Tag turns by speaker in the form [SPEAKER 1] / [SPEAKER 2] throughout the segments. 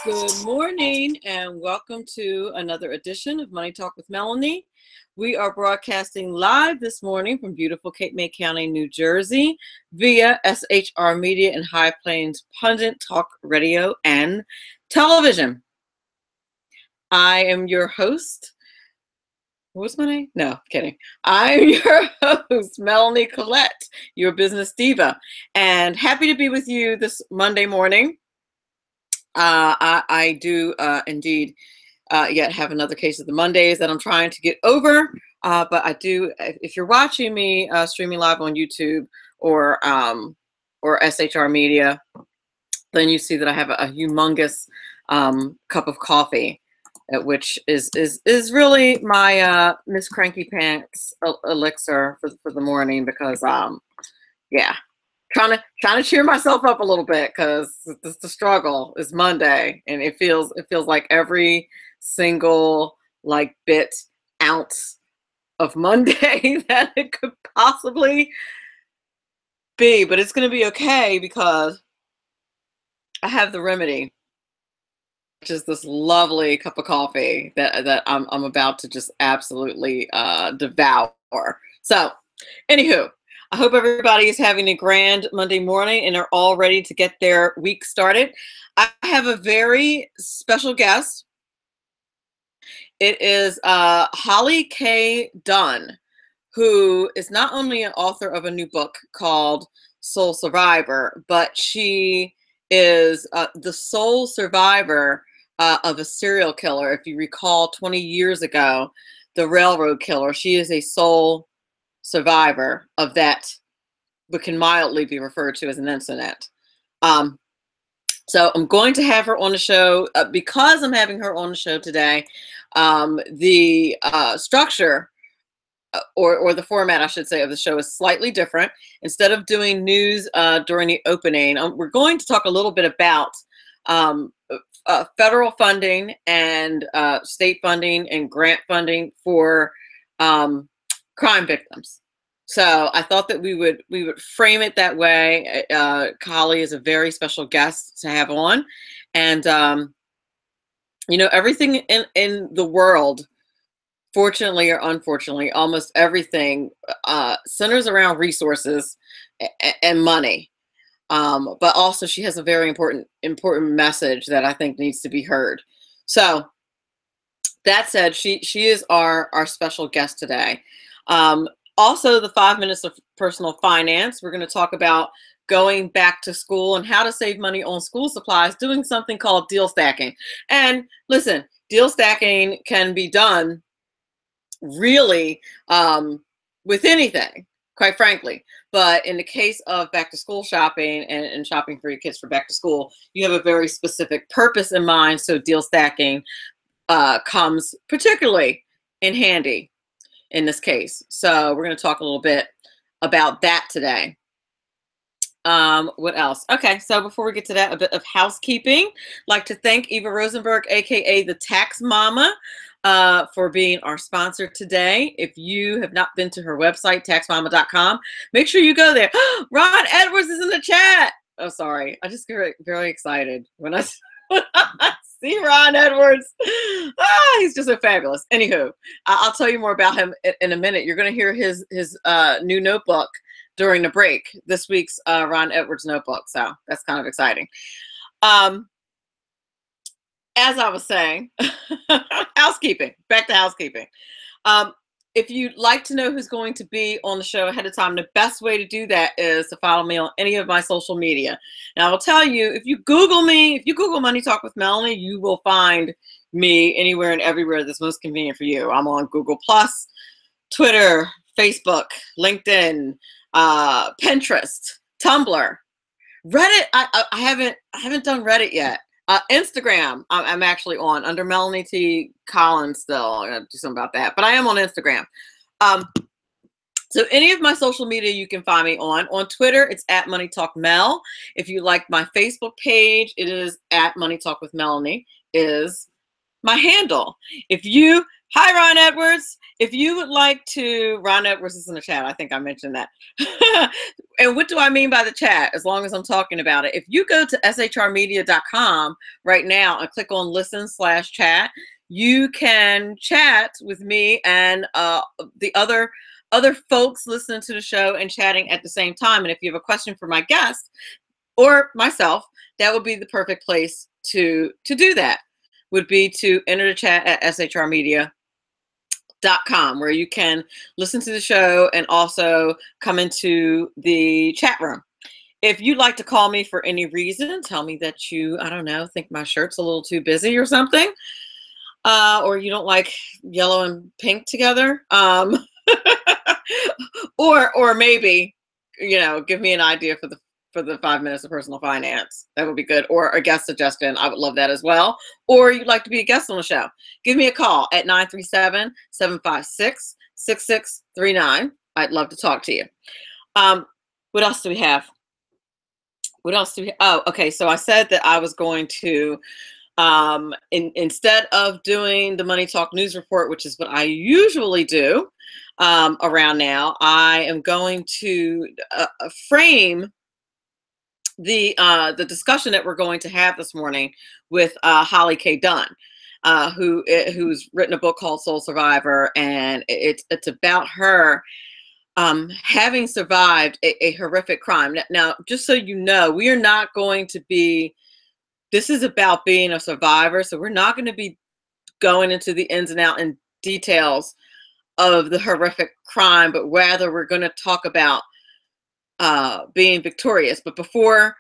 [SPEAKER 1] Good morning and welcome to another edition of Money Talk with Melanie. We are broadcasting live this morning from beautiful Cape May County, New Jersey via SHR Media and High Plains Pundit Talk Radio and Television. I am your host. What's my name? No, kidding. I'm your host, Melanie Collette, your business diva, and happy to be with you this Monday morning. I do indeed yet have another case of the Mondays that I'm trying to get over. But I do, if you're watching me streaming live on YouTube or SHR Media, then you see that I have a humongous cup of coffee, which is really my Miss Cranky Pants elixir for the morning because yeah. Trying to cheer myself up a little bit because the struggle is Monday, and it feels like every single bit ounce of Monday that it could possibly be, but it's going to be okay because I have the remedy, which is this lovely cup of coffee that I'm about to just absolutely devour. So, anywho. I hope everybody is having a grand Monday morning and are all ready to get their week started. I have a very special guest. It is Holly K. Dunn, who is not only an author of a new book called Soul Survivor, but she is the sole survivor of a serial killer. If you recall 20 years ago, the railroad killer, she is a sole survivor of that, but can mildly be referred to as an incident. So I'm going to have her on the show because I'm having her on the show today. The structure or the format, I should say, of the show is slightly different. Instead of doing news during the opening, we're going to talk a little bit about federal funding and state funding and grant funding for crime victims. So I thought that we would frame it that way. Holly is a very special guest to have on, and everything in the world, fortunately or unfortunately, almost everything centers around resources and money. But also, she has a very important message that I think needs to be heard. So that said, she is our special guest today. Also, the 5 minutes of personal finance. We're going to talk about going back to school and how to save money on school supplies, doing something called deal stacking. And listen, deal stacking can be done really with anything, quite frankly. But in the case of back to school shopping and shopping for your kids for back to school, you have a very specific purpose in mind. So deal stacking comes particularly in handy in this case. So we're going to talk a little bit about that today. What else? Okay, so before we get to that, a bit of housekeeping. I'd like to thank Eva Rosenberg, aka the Tax Mama, for being our sponsor today. If you have not been to her website, taxmama.com, make sure you go there. Ron Edwards is in the chat. Oh, sorry. I just get very excited when I see Ron Edwards. He's just so fabulous. Anywho, I'll tell you more about him in a minute. You're going to hear his new notebook during the break, this week's Ron Edwards notebook. So that's kind of exciting. As I was saying, housekeeping, back to housekeeping. If you'd like to know who's going to be on the show ahead of time, the best way to do that is to follow me on any of my social media. Now, I will tell you, if you Google me, if you Google Money Talk with Melanie, you will find me anywhere and everywhere that's most convenient for you. I'm on Google+, Twitter, Facebook, LinkedIn, Pinterest, Tumblr, Reddit. I haven't done Reddit yet. Instagram, I'm actually on under Melanie T. Collins still. I'm going to do something about that. But I am on Instagram. So any of my social media you can find me on. On Twitter, it's at Money Talk Mel. If you like my Facebook page, it is at Money Talk with Melanie is my handle. Hi, Ron Edwards. If you would like to, Ron Edwards is in the chat. I think I mentioned that. And what do I mean by the chat? As long as I'm talking about it. If you go to shrmedia.com right now and click on listen/chat, you can chat with me and the other folks listening to the show and chatting at the same time. And if you have a question for my guest or myself, that would be the perfect place to do that. Would be to enter the chat at shrmedia.com, where you can listen to the show and also come into the chat room. If you'd like to call me for any reason, tell me that you, I don't know, think my shirt's a little too busy or something, or you don't like yellow and pink together, or maybe, give me an idea for the 5 minutes of personal finance. That would be good. Or a guest suggestion. I would love that as well. Or you'd like to be a guest on the show. Give me a call at 937-756-6639. I'd love to talk to you. What else do we have? Oh, okay. So I said that I was going to, instead of doing the Money Talk news report, which is what I usually do around now, I am going to frame the discussion that we're going to have this morning with Holly K. Dunn, who's written a book called Soul Survivor, and it's about her having survived a horrific crime. Now, just so you know, we are not going to be. This is about being a survivor, so we're not going to be going into the ins and outs and details of the horrific crime, but rather we're going to talk about being victorious. But before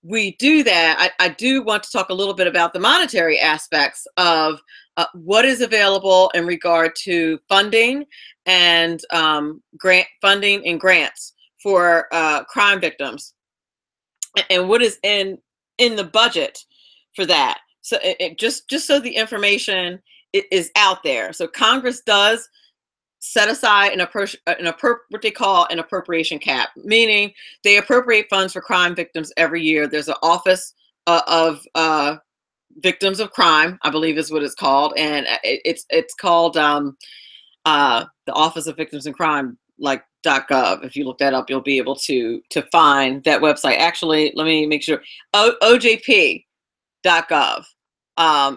[SPEAKER 1] we do that, I do want to talk a little bit about the monetary aspects of what is available in regard to funding and grant funding and grants for crime victims, and what is in the budget for that. So just so the information is out there. So Congress does set aside what they call an appropriation cap, meaning they appropriate funds for crime victims every year. There's an office of victims of crime, I believe is what it's called, and it's called the Office of Victims of Crime, like .gov. If you look that up, you'll be able to find that website. Actually, let me make sure. OJP.gov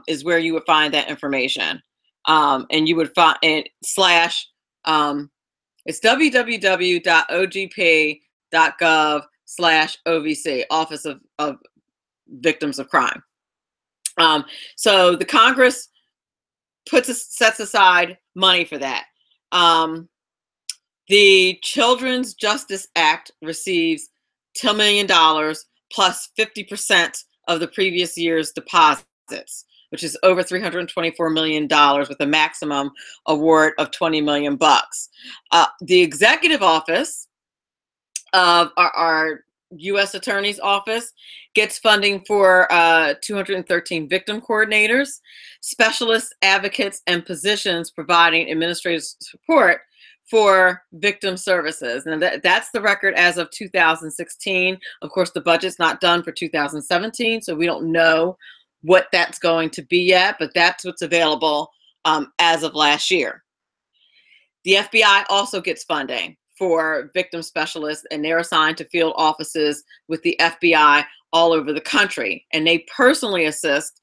[SPEAKER 1] is where you would find that information, and you would find slash. It's www.ogp.gov/OVC, Office of Victims of Crime. So the Congress sets aside money for that. The Children's Justice Act receives $10 million plus 50% of the previous year's deposits, which is over $324 million with a maximum award of $20 million. The executive office of our U.S. Attorney's Office gets funding for 213 victim coordinators, specialists, advocates, and positions providing administrative support for victim services. And that's the record as of 2016. Of course, the budget's not done for 2017, so we don't know what that's going to be yet, but that's what's available as of last year. The FBI also gets funding for victim specialists, and they're assigned to field offices with the FBI all over the country, and they personally assist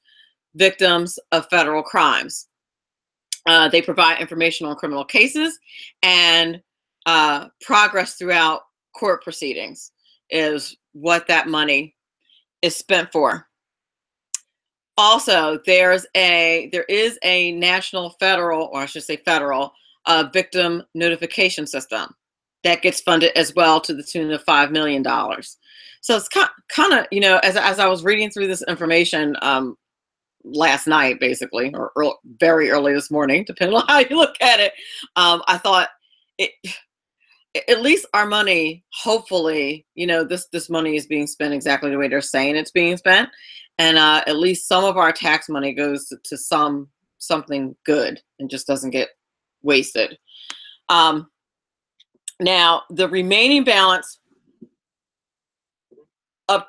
[SPEAKER 1] victims of federal crimes. They provide information on criminal cases and progress throughout court proceedings is what that money is spent for. Also, there is a national federal, or I should say federal, victim notification system that gets funded as well to the tune of $5 million. So it's kind of, as I was reading through this information last night, basically, or very early this morning, depending on how you look at it, I thought at least our money, hopefully, this money is being spent exactly the way they're saying it's being spent. And at least some of our tax money goes to something good and just doesn't get wasted. Now, the remaining balance,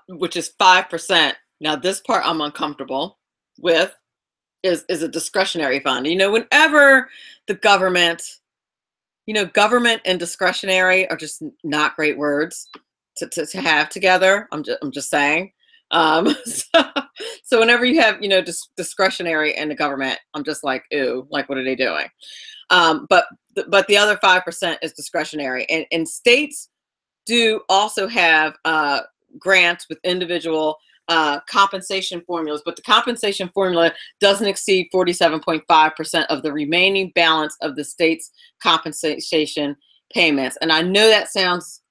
[SPEAKER 1] which is 5%. Now, this part I'm uncomfortable with. is a discretionary fund. You know, whenever the government, you know, government and discretionary are just not great words to have together. I'm just saying. So whenever you have, you know, discretionary and the government, I'm just like, ew, like, what are they doing? But the other 5% is discretionary, and states do also have grants with individual compensation formulas, but the compensation formula doesn't exceed 47.5% of the remaining balance of the state's compensation payments. And I know that sounds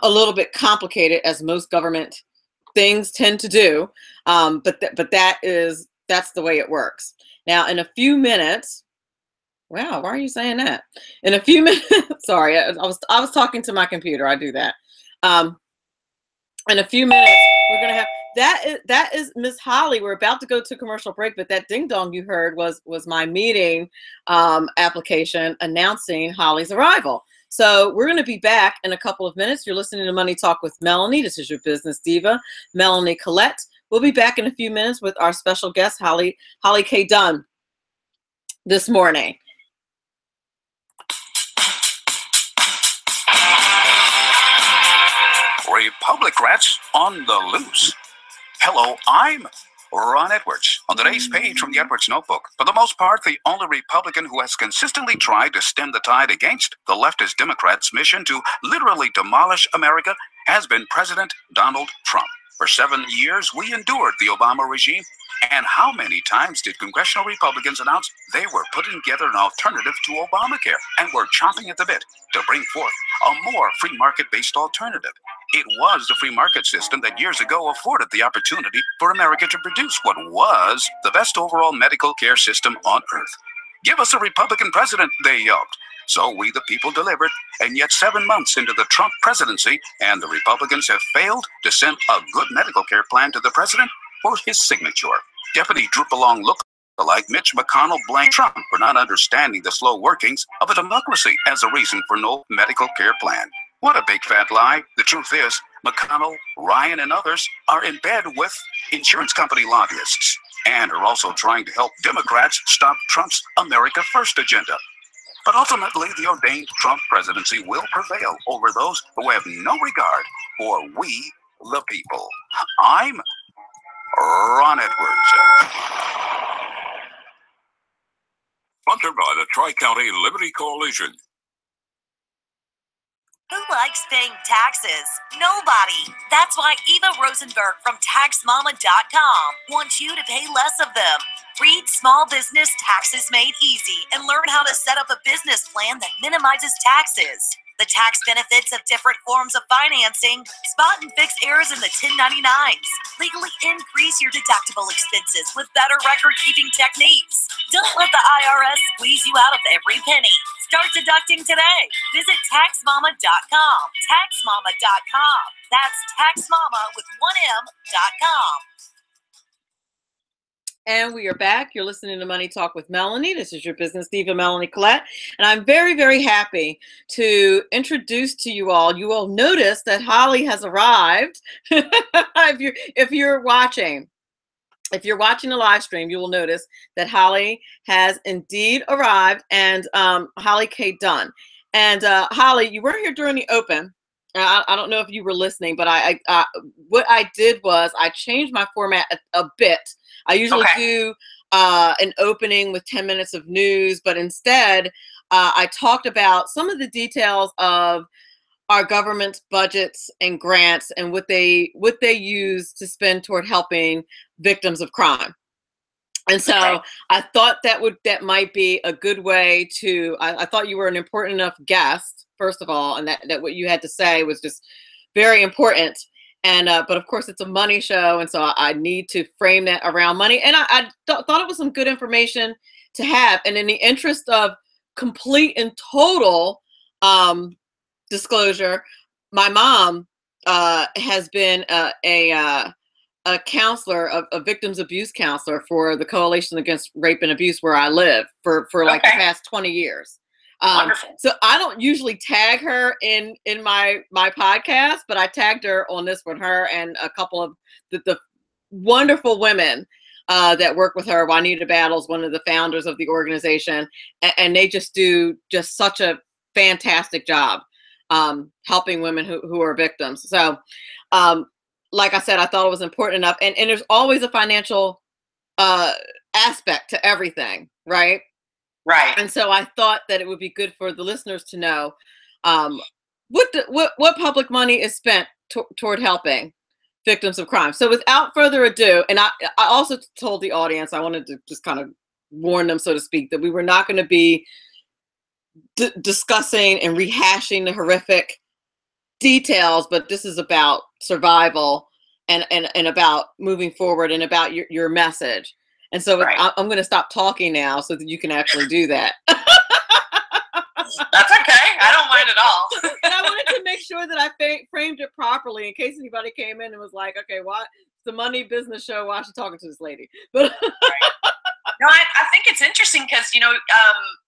[SPEAKER 1] a little bit complicated, as most government things tend to do, but that's the way it works. Now, in a few minutes, wow, why are you saying that? In a few minutes, sorry, I was talking to my computer. I do that. In a few minutes, we're gonna have that is Miss Holly. We're about to go to commercial break, but that ding dong you heard was my meeting application announcing Holly's arrival. So we're going to be back in a couple of minutes. You're listening to Money Talk with Melanie. This is your business diva, Melanie Collette. We'll be back in a few minutes with our special guest, Holly K. Dunn, this morning.
[SPEAKER 2] Republicrats on the loose. Hello, I'm Ron Edwards. On today's page from the Edwards Notebook, for the most part, the only Republican who has consistently tried to stem the tide against the leftist Democrats' mission to literally demolish America has been President Donald Trump. For 7 years, we endured the Obama regime. And how many times did congressional Republicans announce they were putting together an alternative to Obamacare and were chomping at the bit to bring forth a more free market-based alternative? It was the free market system that years ago afforded the opportunity for America to produce what was the best overall medical care system on earth. Give us a Republican president, they yelled. So we the people delivered, and yet 7 months into the Trump presidency, and the Republicans have failed to send a good medical care plan to the president for his signature. Deputy Droop-along look-alike Mitch McConnell blamed Trump for not understanding the slow workings of a democracy as a reason for no medical care plan. What a big fat lie. The truth is, McConnell, Ryan, and others are in bed with insurance company lobbyists and are also trying to help Democrats stop Trump's America First agenda. But ultimately, the ordained Trump presidency will prevail over those who have no regard for we, the people. I'm Ron Edwards. Sponsored by the Tri-County Liberty Coalition.
[SPEAKER 3] Who likes paying taxes? Nobody. That's why Eva Rosenberg from TaxMama.com wants you to pay less of them. Read Small Business Taxes Made Easy and learn how to set up a business plan that minimizes taxes, the tax benefits of different forms of financing, spot and fix errors in the 1099s, legally increase your deductible expenses with better record-keeping techniques. Don't let the IRS squeeze you out of every penny. Start deducting today. Visit TaxMama.com. TaxMama.com. That's TaxMama with 1M.com.
[SPEAKER 1] And we are back. You're listening to Money Talk with Melanie. This is your business diva, Melanie Collette. And I'm very, very happy to introduce to you all. You will notice that Holly has arrived. If you're watching the live stream, you will notice that Holly has indeed arrived, and Holly K. Dunn. And Holly, you weren't here during the open. I don't know if you were listening, but what I did was I changed my format a bit. I usually do an opening with 10 minutes of news, but instead I talked about some of the details of our government's budgets and grants and what they use to spend toward helping victims of crime. And so I thought that might be a good way to, I thought you were an important enough guest, first of all, and that what you had to say was just very important. And but of course it's a money show, and so I need to frame that around money. And I thought it was some good information to have. And in the interest of complete and total disclosure, my mom has been a counselor, a victims abuse counselor for the Coalition Against Rape and Abuse where I live for like the past 20 years. So I don't usually tag her in my podcast, but I tagged her on this one, her and a couple of the wonderful women that work with her. Juanita Battle's one of the founders of the organization, and they just do just such a fantastic job helping women who are victims. So, like I said, I thought it was important enough. And there's always a financial aspect to everything, right?
[SPEAKER 4] Right.
[SPEAKER 1] And so I thought that it would be good for the listeners to know what public money is spent toward helping victims of crime. So without further ado, and I also told the audience, I wanted to just kind of warn them, so to speak, that we were not going to be discussing and rehashing the horrific details, but this is about survival and about moving forward and about your message. And so right. I'm going to stop talking now so that you can actually do that.
[SPEAKER 4] That's okay. I don't mind at all.
[SPEAKER 1] And I wanted to make sure that I framed it properly in case anybody came in and was like, okay, what? It's the money business show. Why is she talking to this lady? But
[SPEAKER 4] right. No, I think it's interesting because, you know,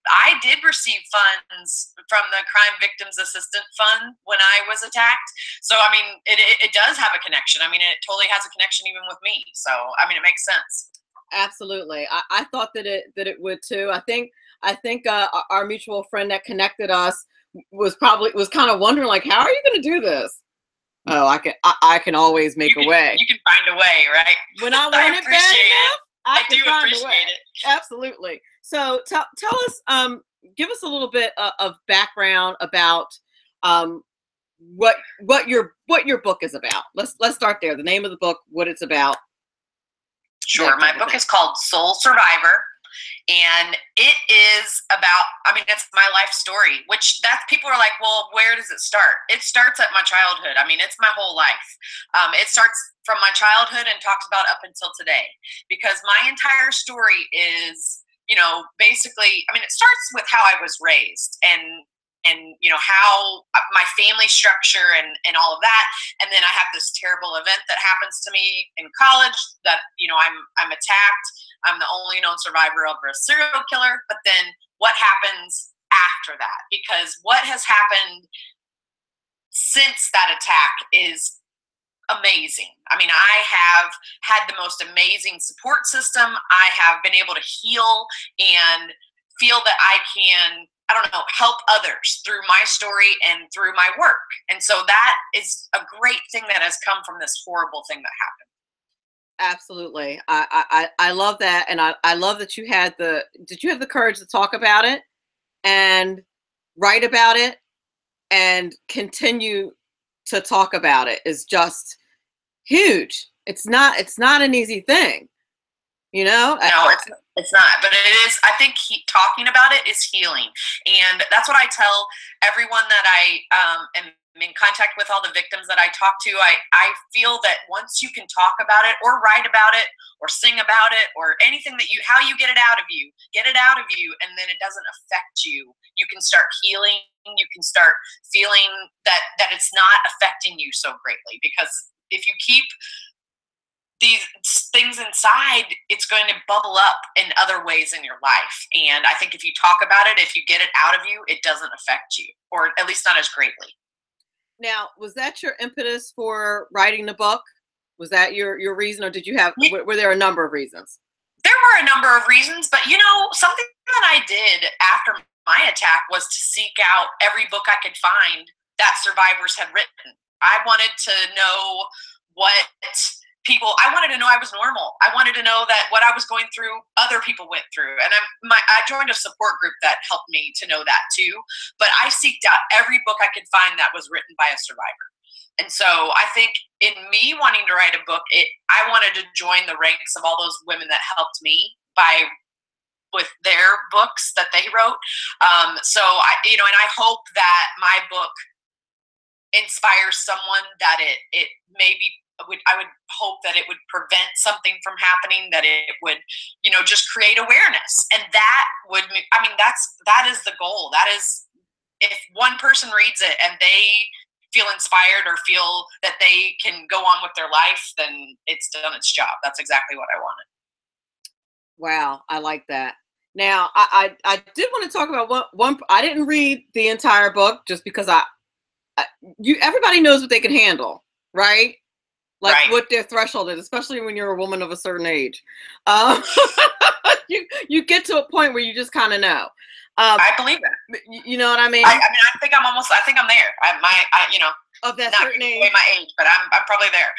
[SPEAKER 4] I did receive funds from the Crime Victims Assistance Fund when I was attacked. So, I mean, it does have a connection. I mean, it totally has a connection even with me. So, I mean, it makes sense.
[SPEAKER 1] Absolutely. I thought that it would too. I think our mutual friend that connected us was kind of wondering, like, how are you going to do this? Oh, I can always make a way.
[SPEAKER 4] You can find a way, right?
[SPEAKER 1] When I want it bad enough, I do
[SPEAKER 4] appreciate it.
[SPEAKER 1] Absolutely. So tell us, give us a little bit of background about what your book is about. Let's start there. The name of the book, what it's about.
[SPEAKER 4] Sure. My book is called Soul Survivor. And it is about, I mean, it's my life story, which people are like, well, where does it start? It starts at my childhood. I mean, it's my whole life. It starts from my childhood and talks about up until today, because my entire story is, you know, basically, I mean, it starts with how I was raised and you know, how my family structure and all of that. And then I have this terrible event that happens to me in college that, you know, I'm attacked. I'm the only known survivor of a serial killer. But then what happens after that? Because what has happened since that attack is amazing. I mean, I have had the most amazing support system. I have been able to heal and feel that I can, I don't know, help others through my story and through my work. And so that is a great thing that has come from this horrible thing that happened.
[SPEAKER 1] Absolutely. I love that. And I love that you had the courage to talk about it and write about it and continue to talk about it is just huge. It's not an easy thing, you know?
[SPEAKER 4] No, it's not, but it is. I think talking about it is healing. And that's what I tell everyone that I am in contact with, all the victims that I talk to. I feel that once you can talk about it or write about it or sing about it or anything that how you get it out of you, and then it doesn't affect you. You can start healing. You can start feeling that it's not affecting you so greatly, because if you keep these things inside, it's going to bubble up in other ways in your life. And I think if you talk about it, if you get it out of you, it doesn't affect you, or at least not as greatly.
[SPEAKER 1] Now, was that your impetus for writing the book? Was that your reason, or were there a number of reasons?
[SPEAKER 4] There were a number of reasons, but you know, something that I did after my attack was to seek out every book I could find that survivors had written. I wanted to know I wanted to know I was normal. I wanted to know that what I was going through, other people went through. And I joined a support group that helped me to know that too. But I seeked out every book I could find that was written by a survivor. And so I think in me wanting to write a book, I wanted to join the ranks of all those women that helped me with their books that they wrote. So and I hope that my book inspires someone, that it maybe I would hope that it would prevent something from happening, that it would, you know, just create awareness. And that would, I mean, that is the goal. That is, if one person reads it and they feel inspired or feel that they can go on with their life, then it's done its job. That's exactly what I wanted.
[SPEAKER 1] Wow. I like that. Now, I did want to talk about one. I didn't read the entire book just because everybody knows what they can handle, right? like
[SPEAKER 4] right.
[SPEAKER 1] what their threshold is, especially when you're a woman of a certain age. Um, you get to a point where you just kind of know.
[SPEAKER 4] I believe it.
[SPEAKER 1] You know what I mean?
[SPEAKER 4] I think I'm there. You know,
[SPEAKER 1] of that
[SPEAKER 4] not
[SPEAKER 1] certain age.
[SPEAKER 4] my age, but I'm probably there.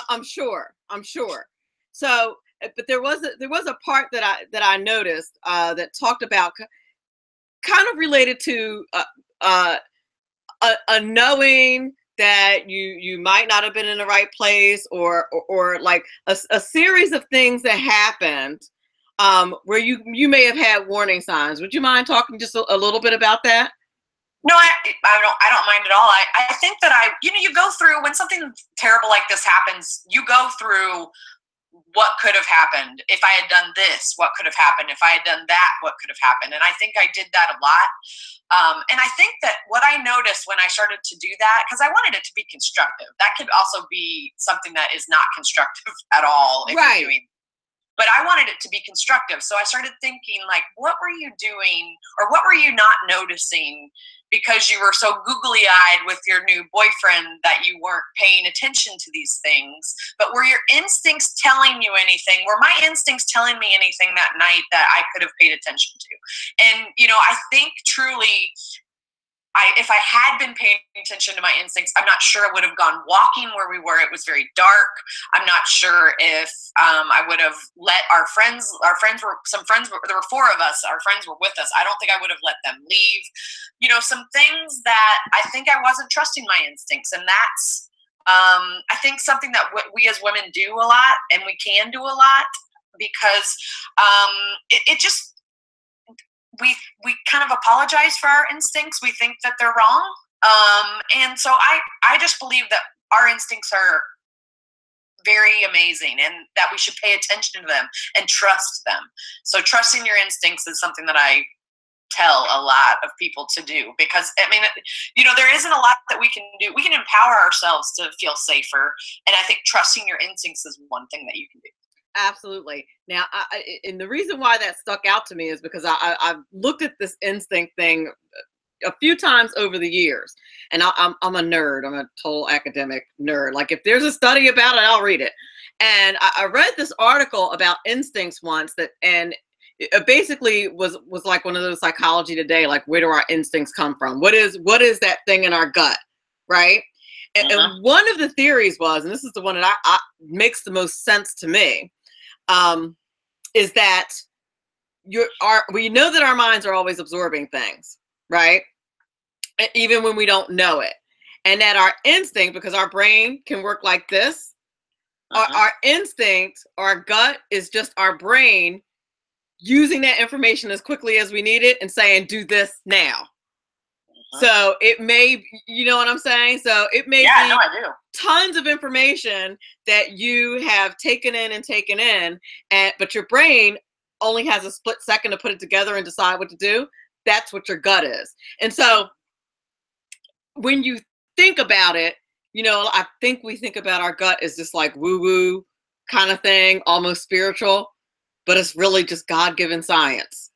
[SPEAKER 1] I'm sure. So, but there was a part that I noticed that talked about kind of related to a knowing that you might not have been in the right place, or like a series of things that happened where you may have had warning signs. Would you mind talking just a little bit about that?
[SPEAKER 4] No, I don't mind at all. I think that you go through, when something terrible like this happens, you go through what could have happened. If I had done this, what could have happened? If I had done that, what could have happened? And I think I did that a lot. And I think that what I noticed when I started to do that, because I wanted it to be constructive. That could also be something that is not constructive at all if
[SPEAKER 1] right.
[SPEAKER 4] you're doing. But I wanted it to be constructive. So I started thinking, like, what were you doing, or what were you not noticing because you were so googly-eyed with your new boyfriend that you weren't paying attention to these things? But were your instincts telling you anything? Were my instincts telling me anything that night that I could have paid attention to? And, I think truly, if I had been paying attention to my instincts, I'm not sure I would have gone walking where we were. It was very dark. I'm not sure if I would have let our friends were, there were 4 of us. Our friends were with us. I don't think I would have let them leave. Some things that I think I wasn't trusting my instincts. And that's, I think, something that we as women do a lot, and we can do a lot, because it just, we kind of apologize for our instincts. We think that they're wrong. And so I just believe that our instincts are very amazing, and that we should pay attention to them and trust them. So trusting your instincts is something that I tell a lot of people to do, because there isn't a lot that we can do. We can empower ourselves to feel safer. And I think trusting your instincts is one thing that you can do.
[SPEAKER 1] Absolutely. Now, and the reason why that stuck out to me is because I've looked at this instinct thing a few times over the years, and I'm a nerd. I'm a total academic nerd. Like, if there's a study about it, I'll read it. And I read this article about instincts once, and it basically was like one of those Psychology Today, like, where do our instincts come from? What is that thing in our gut, right? And one of the theories was, and this is the one that I makes the most sense to me, is that we know that our minds are always absorbing things, right? Even when we don't know it. And that our instinct, because our brain can work like this, our instinct, our gut, is just our brain using that information as quickly as we need it and saying, do this now. So it may, you know what I'm saying? So it may be
[SPEAKER 4] I do.
[SPEAKER 1] Tons of information that you have taken in, but your brain only has a split second to put it together and decide what to do. That's what your gut is. And so when you think about it, I think we think about our gut as just like woo-woo kind of thing, almost spiritual, but it's really just God-given science.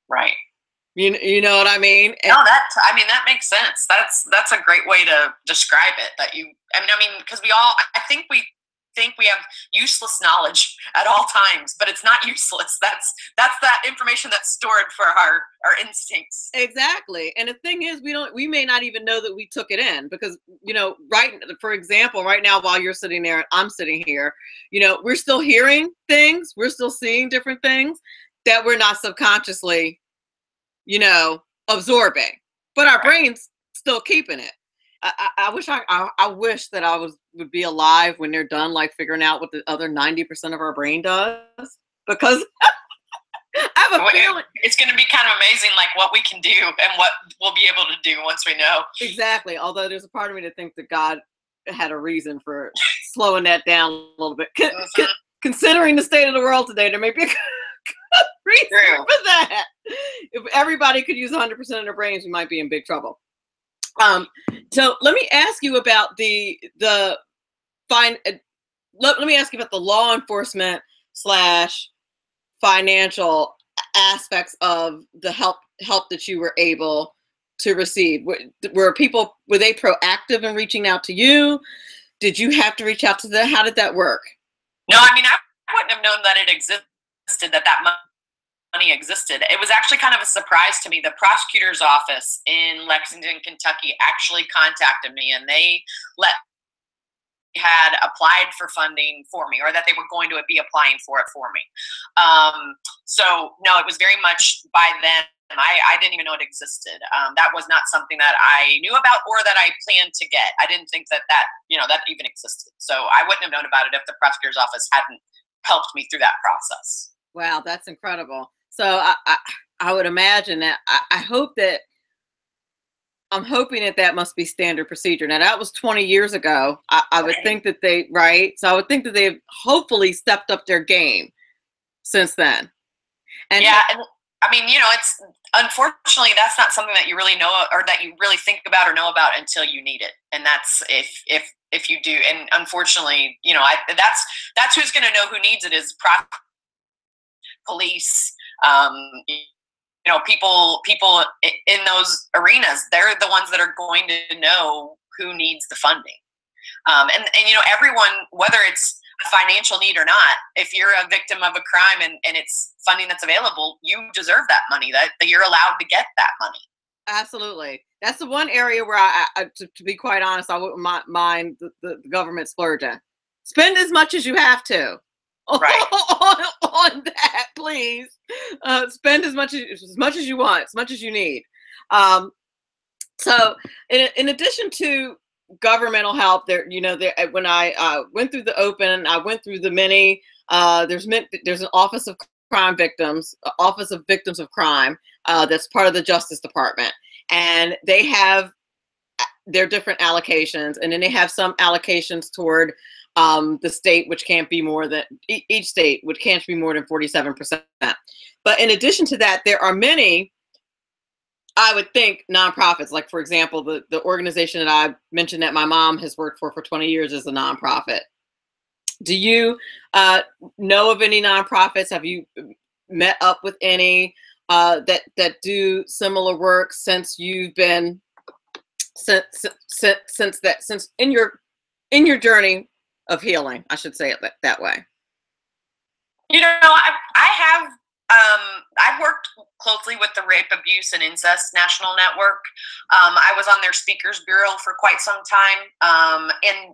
[SPEAKER 4] Right.
[SPEAKER 1] You know what I mean?
[SPEAKER 4] No, that makes sense. That's a great way to describe it. Because I think we have useless knowledge at all times, but it's not useless. That's that information that's stored for our instincts.
[SPEAKER 1] Exactly. And the thing is, we may not even know that we took it in, because, for example, right now, while you're sitting there and I'm sitting here, we're still hearing things. We're still seeing different things that we're not subconsciously absorbing, but our brain's still keeping it. I wish that I would be alive when they're done, like, figuring out what the other 90% of our brain does, because I have a feeling
[SPEAKER 4] it's going to be kind of amazing, like, what we can do and what we'll be able to do once we know.
[SPEAKER 1] Exactly. Although there's a part of me to think that God had a reason for slowing that down a little bit. Considering the state of the world today, there may be a reason for that. If everybody could use 100% of their brains, we might be in big trouble. So let me ask you about let me ask you about the law enforcement / financial aspects of the help that you were able to receive. Were they proactive in reaching out to you? did you have to reach out to them? How did that work?
[SPEAKER 4] No, I mean, I wouldn't have known that it existed, that money existed. It was actually kind of a surprise to me. The prosecutor's office in Lexington, Kentucky actually contacted me, and they had applied for funding for me, or that they were going to be applying for it for me. So no, it was very much by then. I didn't even know it existed. That was not something that I knew about or that I planned to get. I didn't think that even existed. So I wouldn't have known about it if the prosecutor's office hadn't helped me through that process.
[SPEAKER 1] Wow, that's incredible. So I would imagine that I'm hoping that must be standard procedure. Now that was 20 years ago. I would think that so I would think that they've hopefully stepped up their game since then. And
[SPEAKER 4] yeah, and I mean, it's unfortunately that's not something that you really know or that you really think about or know about until you need it. And that's if you do. And unfortunately, that's who's going to know who needs it is police. People in those arenas, they're the ones that are going to know who needs the funding. And everyone, whether it's a financial need or not, if you're a victim of a crime and it's funding that's available, you deserve that money, that you're allowed to get that money.
[SPEAKER 1] Absolutely. That's the one area where to be quite honest, I wouldn't mind the government splurging. Spend as much as you have to.
[SPEAKER 4] Right.
[SPEAKER 1] on that, please. Spend as much as you want, as much as you need. So in addition to governmental help, when I went through the open, I went through the many. There's an Office of Crime Victims, Office of Victims of Crime, that's part of the Justice Department, and they have their different allocations, and then they have some allocations toward the state, which can't be more than each state, which can't be more than 47%. But in addition to that, there are many, I would think, nonprofits. Like, for example, the organization that I mentioned that my mom has worked for 20 years is a nonprofit. Do you know of any nonprofits? Have you met up with any that do similar work since you've been since in your journey of healing? I should say it that way.
[SPEAKER 4] I have I've worked closely with the Rape, Abuse, and Incest National Network. I was on their Speakers Bureau for quite some time, and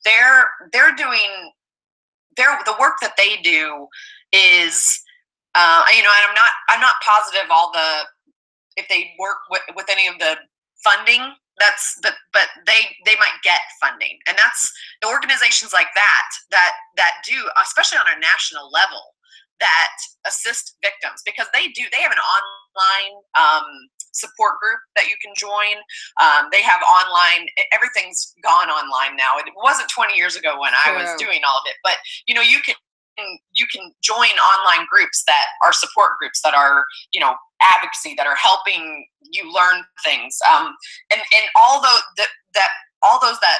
[SPEAKER 4] they're doing the work that they do is, and I'm not positive if they work with any of the funding. But they might get funding, and that's the organizations like that do, especially on a national level, that assist victims, because they have an online support group that you can join. They have online, everything's gone online now. It wasn't 20 years ago when I was doing all of it, but you can join online groups that are support groups that are advocacy, that are helping you learn things, and all those that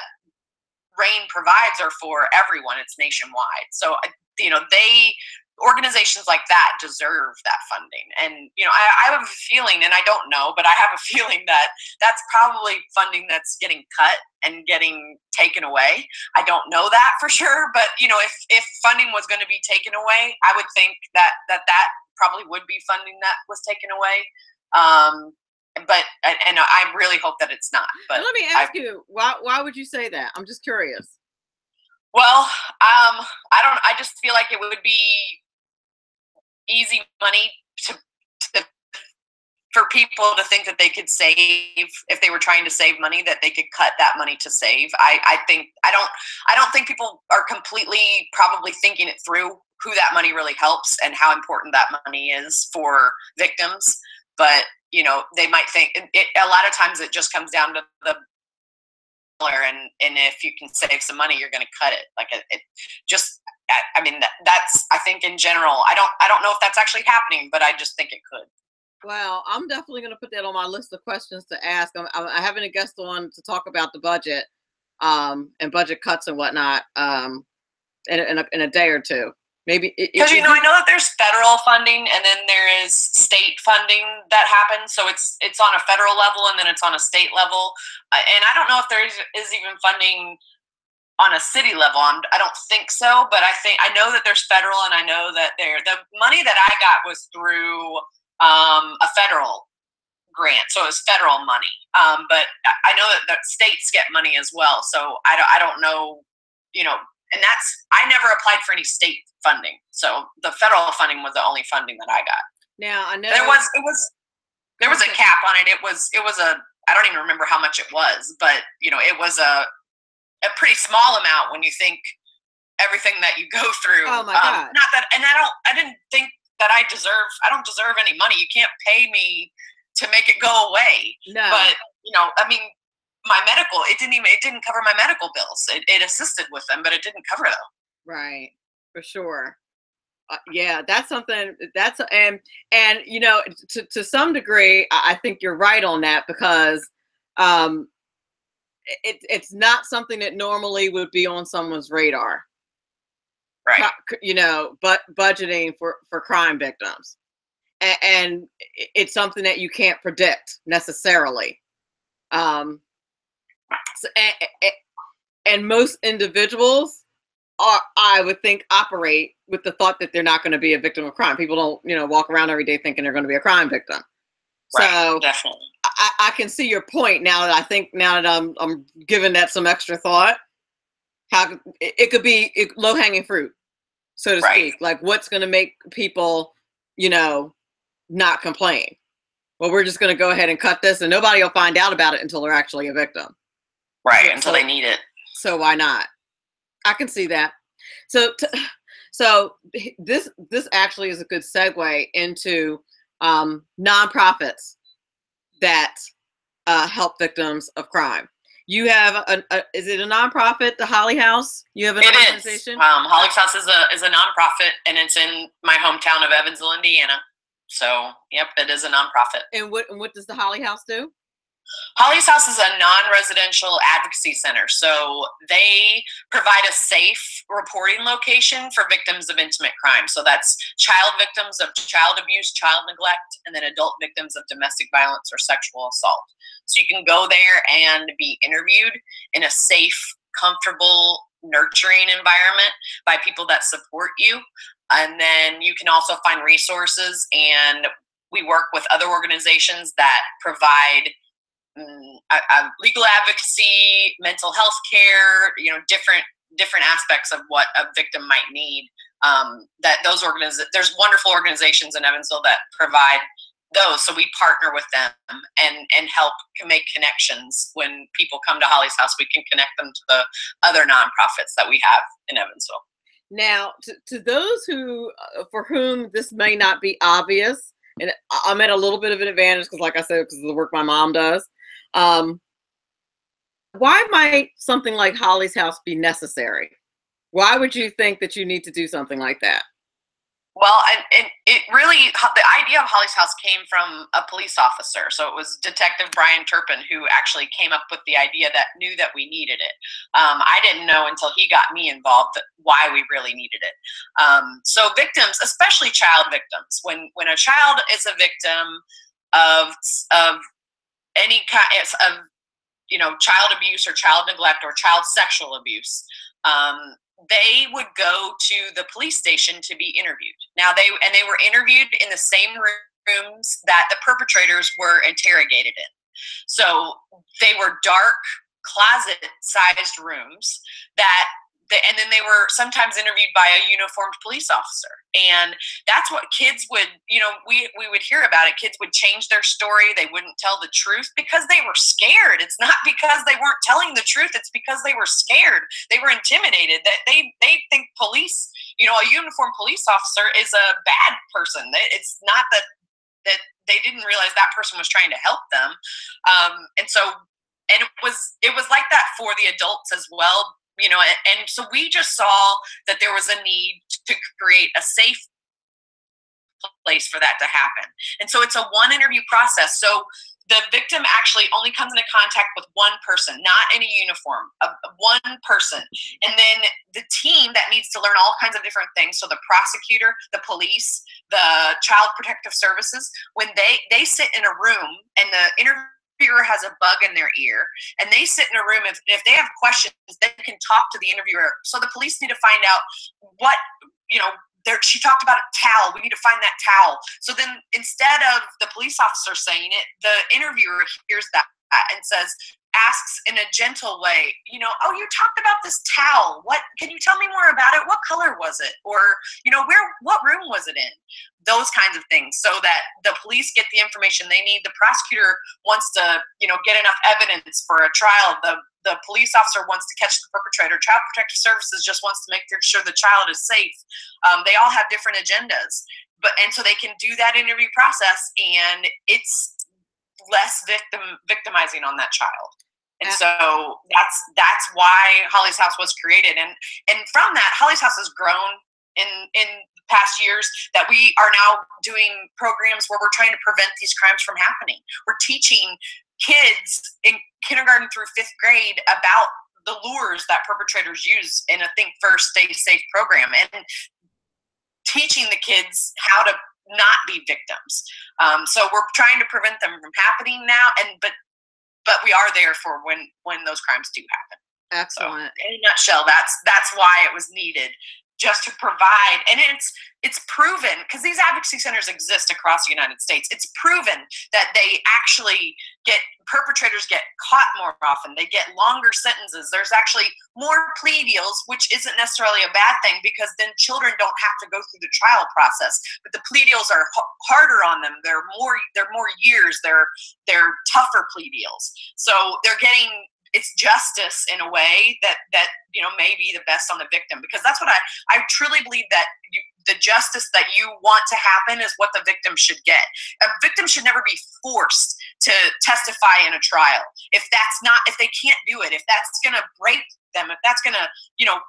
[SPEAKER 4] RAIN provides are for everyone. It's nationwide, so organizations like that deserve that funding. And I have a feeling, and I don't know, but I have a feeling that that's probably funding that's getting cut and getting taken away. I don't know that for sure, but if funding was going to be taken away, I would think that probably would be funding that was taken away. But I really hope that it's not. But
[SPEAKER 1] let me ask you, why would you say that? I'm just curious.
[SPEAKER 4] Well, I just feel like it would be easy money for people to think that they could save, if they were trying to save money, that they could cut that money to save. I don't think people are completely probably thinking it through, who that money really helps and how important that money is for victims. But they might think a lot of times it just comes down to the and if you can save some money, you're going to cut it. Like it just, I mean, that's, I think in general, I don't know if that's actually happening, but I just think it could.
[SPEAKER 1] Well, I'm definitely going to put that on my list of questions to ask. I'm having a guest on to talk about the budget, and budget cuts and whatnot, in a day or two. Maybe
[SPEAKER 4] because I know that there's federal funding and then there is state funding that happens. So it's on a federal level and then it's on a state level, and I don't know if there is even funding on a city level. I don't think so, but I know that there's federal, and I know that the money that I got was through a federal grant, so it was federal money. But I know that states get money as well, so I don't know, and I never applied for any state funding, so the federal funding was the only funding that I got.
[SPEAKER 1] Now I know
[SPEAKER 4] there was a cap on it. It was I don't even remember how much it was, but it was a pretty small amount when you think everything that you go through.
[SPEAKER 1] Oh my God.
[SPEAKER 4] Not that, and I didn't think that I don't deserve any money. You can't pay me to make it go away.
[SPEAKER 1] No.
[SPEAKER 4] But I mean, my medical, it didn't cover my medical bills. It assisted with them, but it didn't cover them.
[SPEAKER 1] Right, for sure. Yeah, that's something. And to some degree, I think you're right on that, because it's not something that normally would be on someone's radar.
[SPEAKER 4] Right.
[SPEAKER 1] But budgeting for crime victims, and it's something that you can't predict necessarily. And most individuals I would think, operate with the thought that they're not going to be a victim of crime. People don't, walk around every day thinking they're going to be a crime victim.
[SPEAKER 4] Right,
[SPEAKER 1] so
[SPEAKER 4] definitely.
[SPEAKER 1] I can see your point now that I'm giving that some extra thought. How it could be low hanging fruit, so to speak. Like, what's going to make people, not complain? Well, we're just going to go ahead and cut this, and nobody will find out about it until they're actually a victim.
[SPEAKER 4] Right, until they need it.
[SPEAKER 1] So why not? I can see that. So this actually is a good segue into nonprofits that help victims of crime. You have is it a nonprofit, the Holly House? You have an organization?
[SPEAKER 4] Holly's House is a nonprofit, and it's in my hometown of Evansville, Indiana. So, yep, it is a nonprofit.
[SPEAKER 1] And what does the Holly House do?
[SPEAKER 4] Holly's House is a non-residential advocacy center. So they provide a safe reporting location for victims of intimate crime. So that's child victims of child abuse, child neglect, and then adult victims of domestic violence or sexual assault. So you can go there and be interviewed in a safe, comfortable, nurturing environment by people that support you. And then you can also find resources, and we work with other organizations that provide legal advocacy, mental health care, different aspects of what a victim might need. There's wonderful organizations in Evansville that provide those. So we partner with them and help make connections. When people come to Holly's House, we can connect them to the other nonprofits that we have in Evansville.
[SPEAKER 1] Now, to those for whom this may not be obvious, and I'm at a little bit of an advantage because, like I said, because of the work my mom does. Why might something like Holly's House be necessary? Why would you think that you need to do something like that?
[SPEAKER 4] Well, and it really, the idea of Holly's House came from a police officer. So it was Detective Brian Turpin who actually came up with the idea that knew that we needed it. I didn't know until he got me involved why we really needed it. So victims, especially child victims, when a child is a victim of any kind of, child abuse or child neglect or child sexual abuse, they would go to the police station to be interviewed. Now they were interviewed in the same rooms that the perpetrators were interrogated in. So they were dark, closet-sized rooms and then they were sometimes interviewed by a uniformed police officer. And that's what kids would, we would hear about it. Kids would change their story. They wouldn't tell the truth because they were scared. It's not because they weren't telling the truth. It's because they were scared. They were intimidated. That they think police, a uniformed police officer is a bad person. It's not that they didn't realize that person was trying to help them. And it was like that for the adults as well. And so we just saw that there was a need to create a safe place for that to happen. And so it's a one interview process. So the victim actually only comes into contact with one person, not in a uniform, one person. And then the team that needs to learn all kinds of different things. So the prosecutor, the police, the child protective services, when they sit in a room and the interview has a bug in their ear, and they sit in a room. If they have questions, they can talk to the interviewer. So the police need to find out what, she talked about a towel. We need to find that towel. So then instead of the police officer saying it, the interviewer hears that and asks in a gentle way, oh, you talked about this towel. What, can you tell me more about it? What color was it? Or, what room was it in? Those kinds of things, so that the police get the information they need. The prosecutor wants to, get enough evidence for a trial. The police officer wants to catch the perpetrator. Child Protective Services just wants to make sure the child is safe. They all have different agendas, and so they can do that interview process, and it's less victimizing on that child. And so that's why Holly's House was created. And from that, Holly's House has grown in past years, that we are now doing programs where we're trying to prevent these crimes from happening. We're teaching kids in kindergarten through 5th grade about the lures that perpetrators use in a Think First, Stay Safe program, and teaching the kids how to not be victims. So we're trying to prevent them from happening now, but we are there for when those crimes do happen.
[SPEAKER 1] Excellent.
[SPEAKER 4] So, in a nutshell, that's why it was needed, just to provide. And it's proven, because these advocacy centers exist across the United States, it's proven that they actually perpetrators get caught more often. They get longer sentences. There's actually more plea deals, which isn't necessarily a bad thing, because then children don't have to go through the trial process. But the plea deals are harder on them. They're more years. They're tougher plea deals. So they're getting, it's justice in a way that may be the best on the victim, because that's what I truly believe, that the justice that you want to happen is what the victim should get. A victim should never be forced to testify in a trial. If they can't do it, if that's going to break them, if that's going to,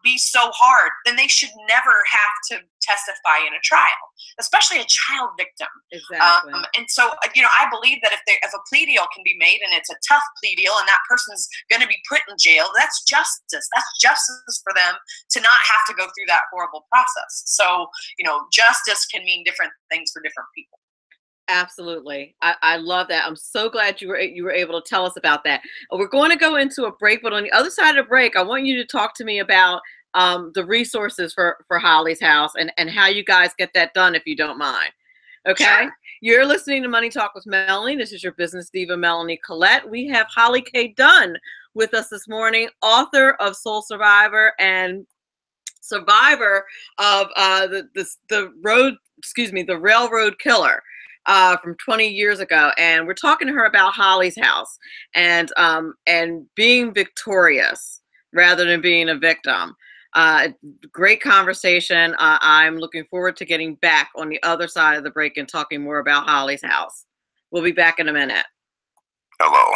[SPEAKER 4] be so hard, then they should never have to testify in a trial, especially a child victim.
[SPEAKER 1] Exactly.
[SPEAKER 4] And so, I believe that if a plea deal can be made, and it's a tough plea deal, and that person's going to be put in jail, that's justice. That's justice for them to not have to go through that horrible process. So, justice can mean different things for different people.
[SPEAKER 1] Absolutely. I love that. I'm so glad you were able to tell us about that. We're going to go into a break, but on the other side of the break, I want you to talk to me about the resources for Holly's House and how you guys get that done, if you don't mind. Okay. Sure. You're listening to Money Talk with Melanie. This is your business diva, Melanie Collette. We have Holly K. Dunn with us this morning, author of Soul Survivor and survivor of the Railroad Killer from 20 years ago. And we're talking to her about Holly's House and being victorious rather than being a victim. Great conversation. I'm looking forward to getting back on the other side of the break and talking more about Holly's House. We'll be back in a minute.
[SPEAKER 5] Hello,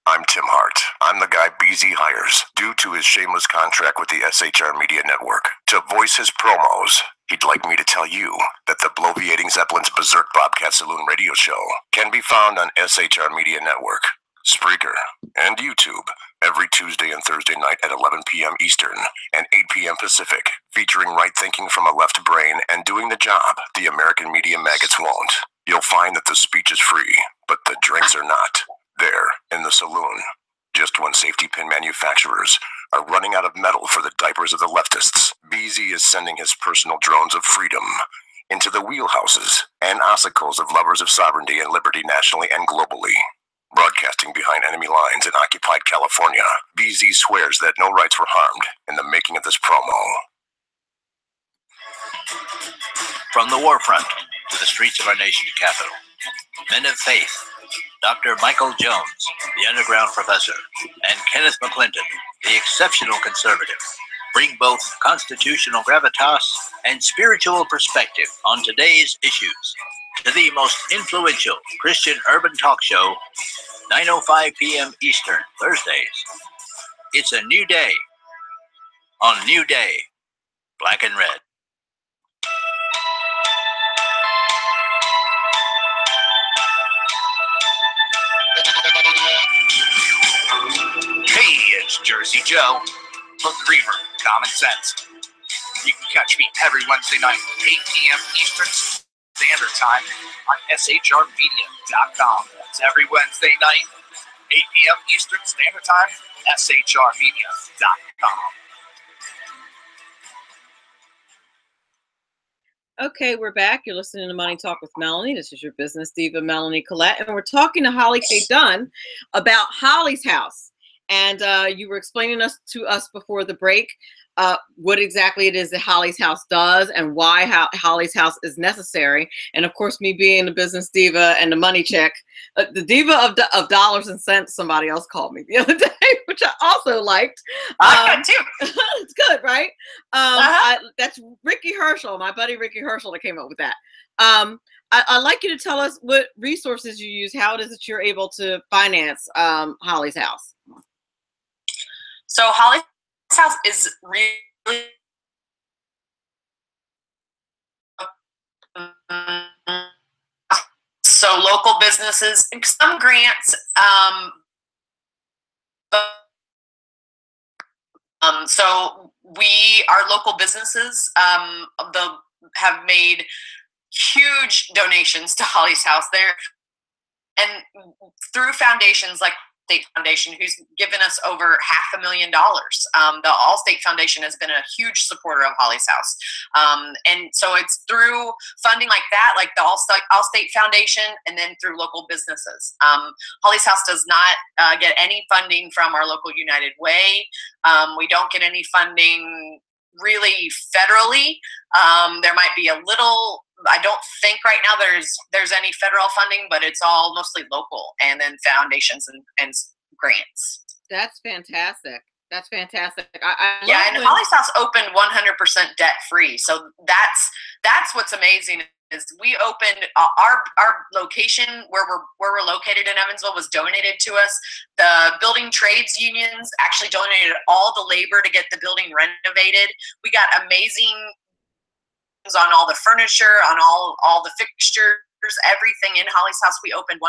[SPEAKER 5] I'm Tim Hart. I'm the guy BZ hires due to his shameless contract with the SHR Media Network to voice his promos. He'd like me to tell you that the Bloviating Zeppelin's Berserk Bobcat Saloon radio show can be found on SHR Media Network, Spreaker, and YouTube every Tuesday and Thursday night at 11 p.m. Eastern and 8 p.m. Pacific, featuring right thinking from a left brain and doing the job the American media maggots won't. You'll find that the speech is free, but the drinks are not. There, in the saloon, just when safety pin manufacturers are running out of metal for the diapers of the leftists, BZ is sending his personal drones of freedom into the wheelhouses and ossicles of lovers of sovereignty and liberty nationally and globally. Broadcasting behind enemy lines in occupied California, BZ swears that no rights were harmed in the making of this promo.
[SPEAKER 6] From the war front to the streets of our nation's capital, men of faith, Dr. Michael Jones, the underground professor, and Kenneth McClinton, the exceptional conservative, bring both constitutional gravitas and spiritual perspective on today's issues to the most influential Christian urban talk show, 9:05 p.m. Eastern, Thursdays. It's a new day on New Day, Black and Red.
[SPEAKER 7] Hey, it's Jersey Joe from the Reaver, Common Sense. You can catch me every Wednesday night, 8 p.m. Eastern Standard Time on shrmedia.com. That's every Wednesday night, p.m. Eastern Standard Time, shrmedia.com.
[SPEAKER 1] Okay, we're back. You're listening to Money Talk with Melanie. This is your business diva, Melanie Collette, and we're talking to Holly K. Dunn about Holly's House. And you were explaining to us before the break what exactly it is that Holly's House does and why Holly's House is necessary. And of course, me being the business diva and the money chick, the diva of dollars and cents, somebody else called me the other day, which I also liked.
[SPEAKER 4] I like that too.
[SPEAKER 1] It's good, right? That's Ricky Herschel, my buddy Ricky Herschel, that came up with that. I'd like you to tell us what resources you use, how it is that you're able to finance Holly's House.
[SPEAKER 4] So Holly's House is really so local businesses, some grants, so our local businesses have made huge donations to Holly's House there, and through foundations like State Foundation, who's given us over $500,000. The Allstate Foundation has been a huge supporter of Holly's House. And so it's through funding like that, like the Allstate Foundation, and then through local businesses. Holly's House does not get any funding from our local United Way. We don't get any funding really federally. There might be a little, I don't think right now there's any federal funding, but it's all mostly local, and then foundations and grants.
[SPEAKER 1] That's fantastic. That's fantastic. And
[SPEAKER 4] Holly's House opened 100% debt free. So that's what's amazing is we opened our location where we're located in Evansville was donated to us. The building trades unions actually donated all the labor to get the building renovated. We got amazing on all the furniture, on all the fixtures, everything in Holly's House. We opened 100%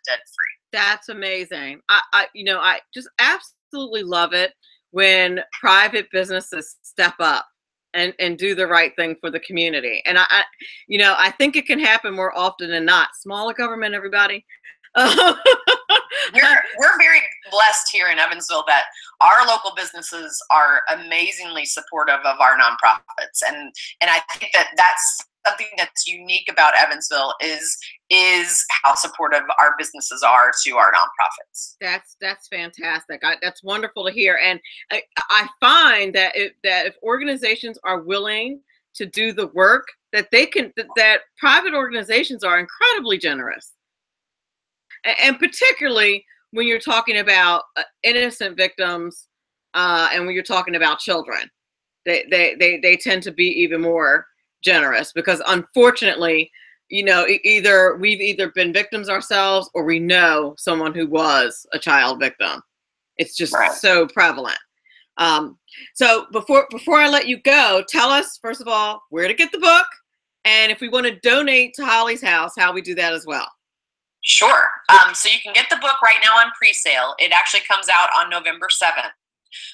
[SPEAKER 4] debt free.
[SPEAKER 1] That's amazing. I just absolutely love it when private businesses step up and do the right thing for the community. And I think it can happen more often than not. Smaller government, everybody.
[SPEAKER 4] We're very blessed here in Evansville that our local businesses are amazingly supportive of our nonprofits, and I think that's something that's unique about Evansville is how supportive our businesses are to our nonprofits.
[SPEAKER 1] That's fantastic. That's wonderful to hear, and I find that if organizations are willing to do the work, that private organizations are incredibly generous. And particularly when you're talking about innocent victims, and when you're talking about children, they tend to be even more generous because, unfortunately, we've either been victims ourselves or we know someone who was a child victim. It's just so prevalent. So before I let you go, tell us first of all where to get the book, and if we want to donate to Holly's House, how we do that as well.
[SPEAKER 4] Sure. So you can get the book right now on pre-sale. It actually comes out on November 7th.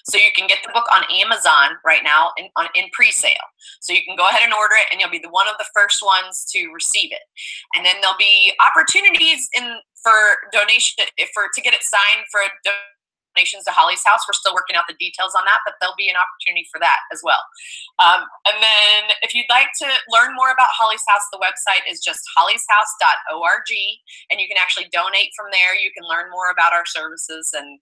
[SPEAKER 4] So you can get the book on Amazon right now in pre-sale. So you can go ahead and order it, and you'll be one of the first ones to receive it. And then there'll be opportunities for donation to get it signed for donations to Holly's House. We're still working out the details on that, but there'll be an opportunity for that as well. And then if you'd like to learn more about Holly's House, the website is just hollyshouse.org, and you can actually donate from there. You can learn more about our services and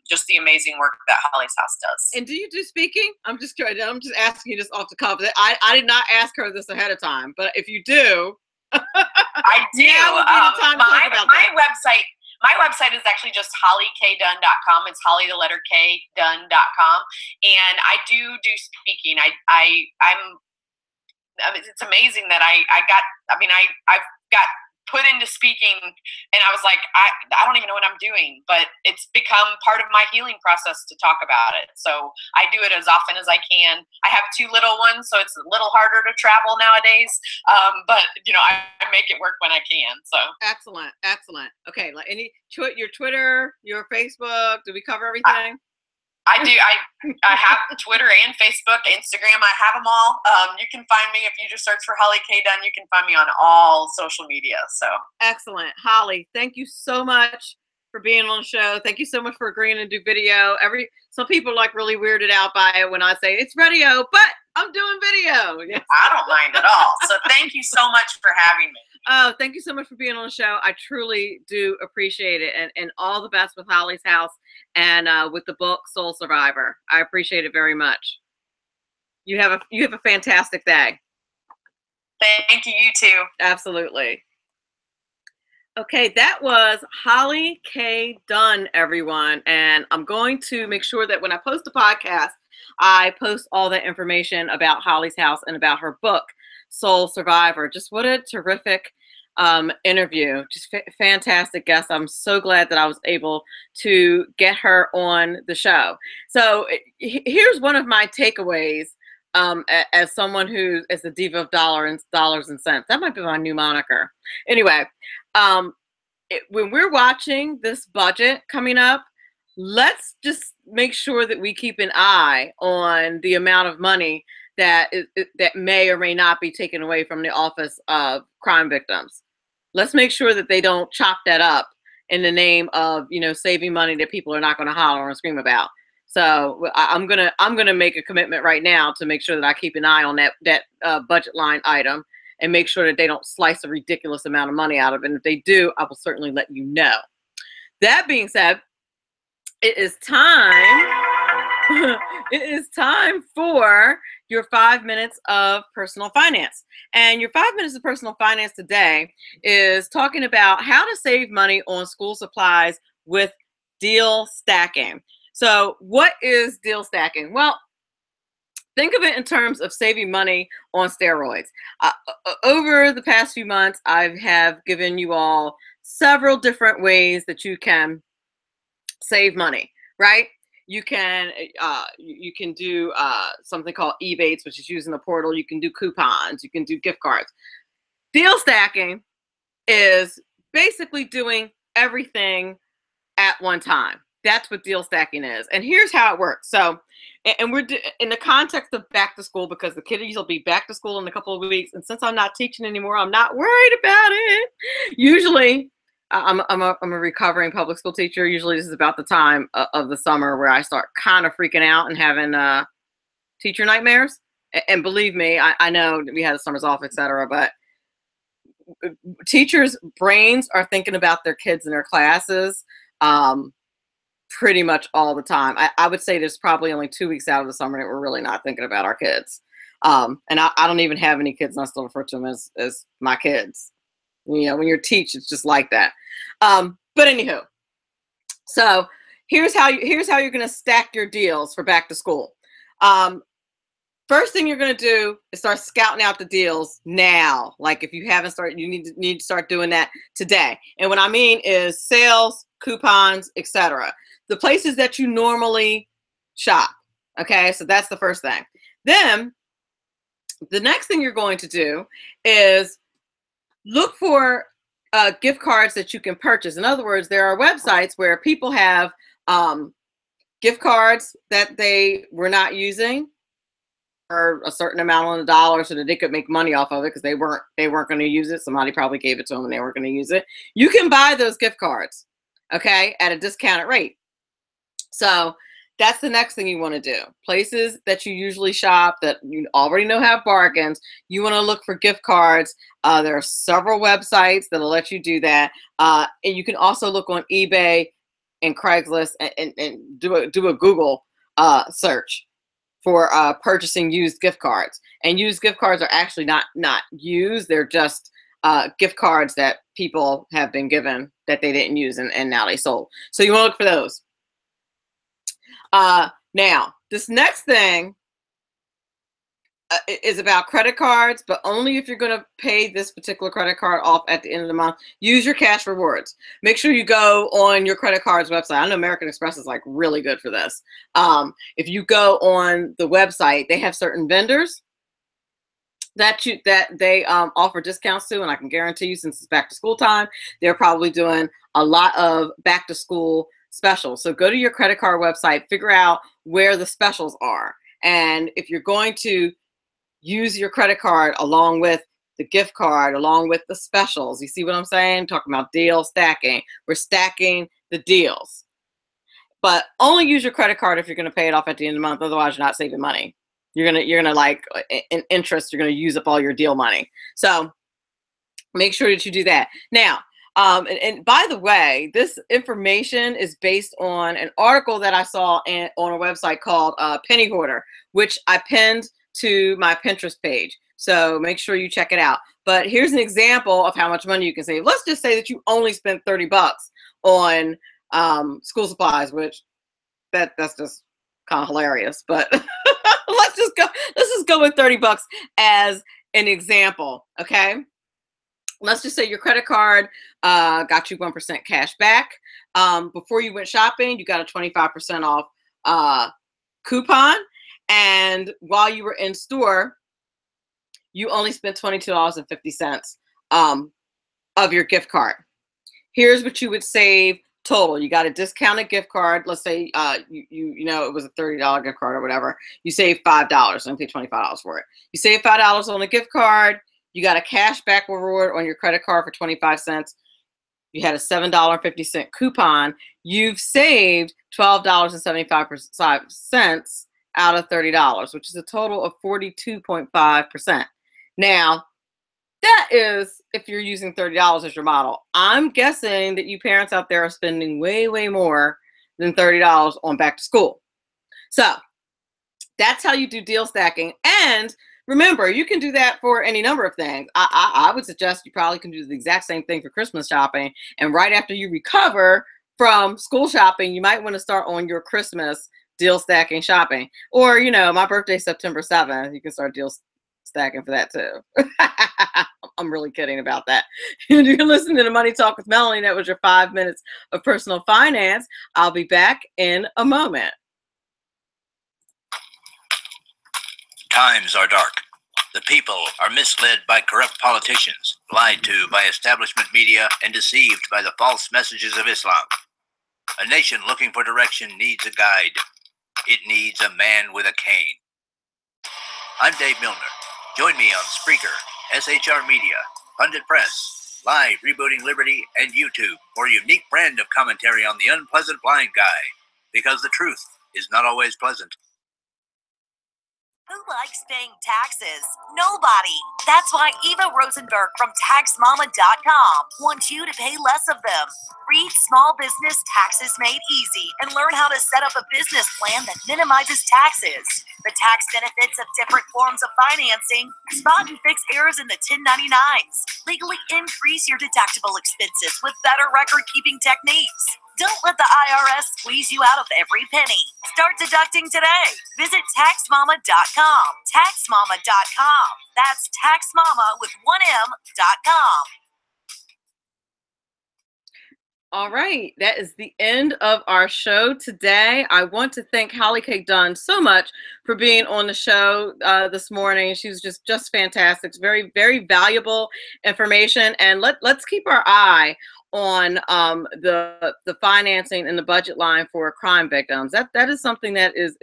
[SPEAKER 4] just the amazing work that Holly's House does.
[SPEAKER 1] And do you do speaking? I'm just asking you this off the cuff. I did not ask her this ahead of time, but if you do,
[SPEAKER 4] I do. My website is actually just hollykdunn.com. It's Holly the letter K Dunn.com, and I do speaking. It's amazing that I've got put into speaking, and I was like, I don't even know what I'm doing, but it's become part of my healing process to talk about it. So I do it as often as I can. I have 2 little ones, so it's a little harder to travel nowadays, but I make it work when I can. So
[SPEAKER 1] excellent. Okay, like your Twitter, your Facebook, do we cover everything?
[SPEAKER 4] I do. I have Twitter and Facebook, Instagram. I have them all. You can find me if you just search for Holly K. Dunn. You can find me on all social media. So
[SPEAKER 1] excellent, Holly. Thank you so much for being on the show. Thank you so much for agreeing to do video. Some people like really weirded out by it when I say it's radio, but I'm doing video. Yes.
[SPEAKER 4] I don't mind at all. So thank you so much for having me.
[SPEAKER 1] Oh, thank you so much for being on the show. I truly do appreciate it. And all the best with Holly's House and with the book Soul Survivor. I appreciate it very much. You have a fantastic day.
[SPEAKER 4] Thank you, you too.
[SPEAKER 1] Absolutely. Okay, that was Holly K. Dunn, everyone. And I'm going to make sure that when I post the podcast, I post all that information about Holly's House and about her book, Soul Survivor. Just what a terrific interview. Just fantastic guest. I'm so glad that I was able to get her on the show. So here's one of my takeaways as someone who is a diva of dollars and cents. That might be my new moniker. Anyway, when we're watching this budget coming up, let's just make sure that we keep an eye on the amount of money that may or may not be taken away from the Office of Crime Victims. Let's make sure that they don't chop that up in the name of, saving money that people are not going to holler and scream about. So I'm gonna make a commitment right now to make sure that I keep an eye on that budget line item and make sure that they don't slice a ridiculous amount of money out of it. And if they do, I will certainly let you know. That being said, it is time. It is time for your 5 minutes of personal finance. And your 5 minutes of personal finance today is talking about how to save money on school supplies with deal stacking. So what is deal stacking? Well, think of it in terms of saving money on steroids. Over the past few months, I have given you all several different ways that you can save money, right? You can do something called Ebates, which is using the portal. You can do coupons. You can do gift cards. Deal stacking is basically doing everything at one time. That's what deal stacking is. And here's how it works. So, and we're in the context of back to school, because the kiddies will be back to school in a couple of weeks. And since I'm not teaching anymore, I'm not worried about it. Usually, I'm a recovering public school teacher. Usually this is about the time of the summer where I start kind of freaking out and having teacher nightmares. And believe me, I know we had the summers off, etc. But teachers' brains are thinking about their kids and their classes pretty much all the time. I would say there's probably only 2 weeks out of the summer that we're really not thinking about our kids. And I don't even have any kids, and I still refer to them as my kids. When you're teach, it's just like that. But anywho, so here's how you're going to stack your deals for back to school. First thing you're going to do is start scouting out the deals now. Like if you haven't started, you need to start doing that today. And what I mean is sales, coupons, etc. The places that you normally shop. Okay, so that's the first thing. Then the next thing you're going to do is look for gift cards that you can purchase. In other words, there are websites where people have gift cards that they were not using for a certain amount on the dollar so that they could make money off of it because they weren't going to use it. Somebody probably gave it to them and they weren't going to use it. You can buy those gift cards, okay, at a discounted rate. So that's the next thing you want to do. Places that you usually shop that you already know have bargains, you want to look for gift cards. There are several websites that'll let you do that. And you can also look on eBay and Craigslist and do a Google search for purchasing used gift cards. And used gift cards are actually not used. They're just gift cards that people have been given that they didn't use and now they sold. So you want to look for those. Now, this next thing is about credit cards, but only if you're going to pay this particular credit card off at the end of the month. Use your cash rewards. Make sure you go on your credit card's website. I know American Express is like really good for this. If you go on the website, they have certain vendors that they offer discounts to, and I can guarantee you, since it's back to school time, they're probably doing a lot of back to school specials. So go to your credit card website, figure out where the specials are. And if you're going to use your credit card along with the gift card, along with the specials, you see what I'm saying? Talking about deal stacking. We're stacking the deals. But only use your credit card if you're going to pay it off at the end of the month. Otherwise, you're not saving money. You're gonna like in interest. You're gonna use up all your deal money. So make sure that you do that. Now, and by the way, this information is based on an article that I saw on a website called Penny Hoarder, which I pinned to my Pinterest page. So make sure you check it out. But here's an example of how much money you can save. Let's just say that you only spent $30 on school supplies, which that's just kind of hilarious. But let's just go with $30 as an example. Okay. Let's just say your credit card got you 1% cash back. Before you went shopping, you got a 25% off coupon. And while you were in store, you only spent $22.50 of your gift card. Here's what you would save total. You got a discounted gift card. Let's say you know it was a $30 gift card or whatever. You save $5 and pay $25 for it. You save $5 on the gift card. You got a cash back reward on your credit card for 25 cents. You had a $7.50 coupon. You've saved $12.75 out of $30, which is a total of 42.5%. Now, that is if you're using $30 as your model. I'm guessing that you parents out there are spending way, way more than $30 on back to school. So that's how you do deal stacking. And remember, you can do that for any number of things. I would suggest you probably can do the exact same thing for Christmas shopping. And right after you recover from school shopping, you might want to start on your Christmas deal stacking shopping. Or, you know, my birthday's September 7th. You can start deal stacking for that too. I'm really kidding about that. You're listening to Money Talk with Melanie. That was your 5 minutes of personal finance. I'll be back in a moment.
[SPEAKER 6] Times are dark. The people are misled by corrupt politicians, lied to by establishment media, and deceived by the false messages of Islam. A nation looking for direction needs a guide. It needs a man with a cane. I'm Dave Milner. Join me on Spreaker, SHR Media, Pundit Press, Live Rebooting Liberty, and YouTube for a unique brand of commentary on the unpleasant blind guy. Because the truth is not always pleasant.
[SPEAKER 3] Who likes paying taxes? Nobody. That's why Eva Rosenberg from TaxMama.com wants you to pay less of them. Read Small Business Taxes Made Easy and learn how to set up a business plan that minimizes taxes, the tax benefits of different forms of financing, spot and fix errors in the 1099s, legally increase your deductible expenses with better record-keeping techniques. Don't let the IRS squeeze you out of every penny. Start deducting today. Visit TaxMama.com. TaxMama.com. That's TaxMama with 1M.com.
[SPEAKER 1] All right, that is the end of our show today. I want to thank Holly K. Dunn so much for being on the show this morning. She was just fantastic. It's very, very valuable information. And let's keep our eye on the financing and the budget line for crime victims. That is something that is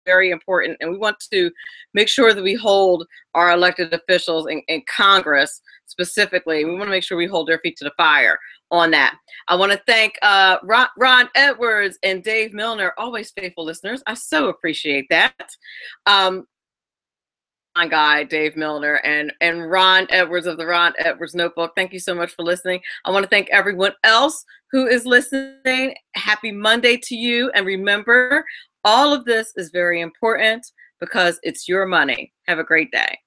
[SPEAKER 1] very important, and we want to make sure that we hold our elected officials in Congress specifically. We want to make sure we hold their feet to the fire on that. I want to thank Ron Edwards and Dave Milner, always faithful listeners. I so appreciate that. My guy, Dave Milner, and Ron Edwards of the Ron Edwards Notebook. Thank you so much for listening. I want to thank everyone else who is listening. Happy Monday to you. And remember, all of this is very important because it's your money. Have a great day.